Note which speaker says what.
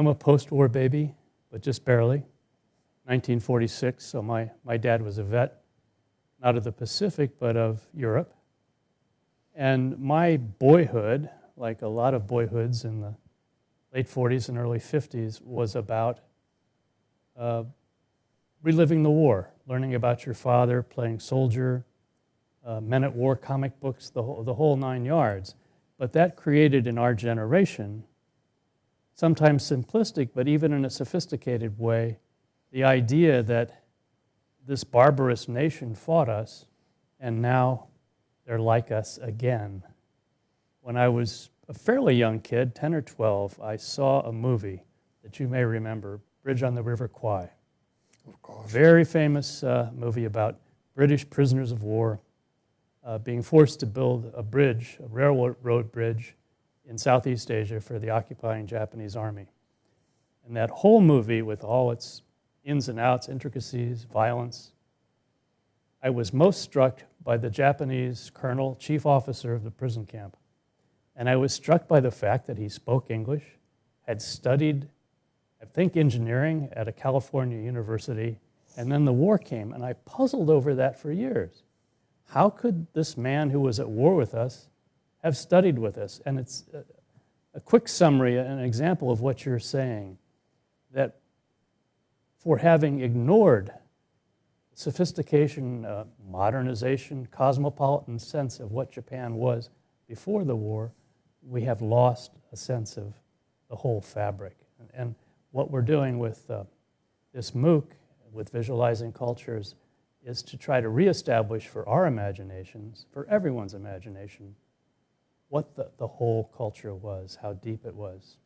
Speaker 1: I'm a post-war baby, but just barely. 1946, so my dad was a vet, not of the Pacific, but of Europe. And my boyhood, like a lot of boyhoods in the late 40s and early 50s, was about reliving the war, learning about your father, playing soldier, men at war comic books, the whole 9 yards. But that created in our generation, sometimes simplistic, but even in a sophisticated way, the idea that this barbarous nation fought us, and now they're like us again. When I was a fairly young kid, 10 or 12, I saw a movie that you may remember, Bridge on the River Kwai.
Speaker 2: Of course.
Speaker 1: Very famous movie about British prisoners of war being forced to build a bridge, a railroad bridge, in Southeast Asia for the occupying Japanese army. And that whole movie, with all its ins and outs, intricacies, violence, I was most struck by the Japanese colonel, chief officer of the prison camp. And I was struck by the fact that he spoke English, had studied, I think, engineering at a California university, and then the war came, and I puzzled over that for years. How could this man who was at war with us have studied with us? And it's a quick summary, an example of what you're saying, that for having ignored sophistication, modernization, cosmopolitan sense of what Japan was before the war, we have lost a sense of the whole fabric. And what we're doing with this MOOC, with visualizing cultures, is to try to reestablish for our imaginations, for everyone's imagination, what the whole culture was, how deep it was.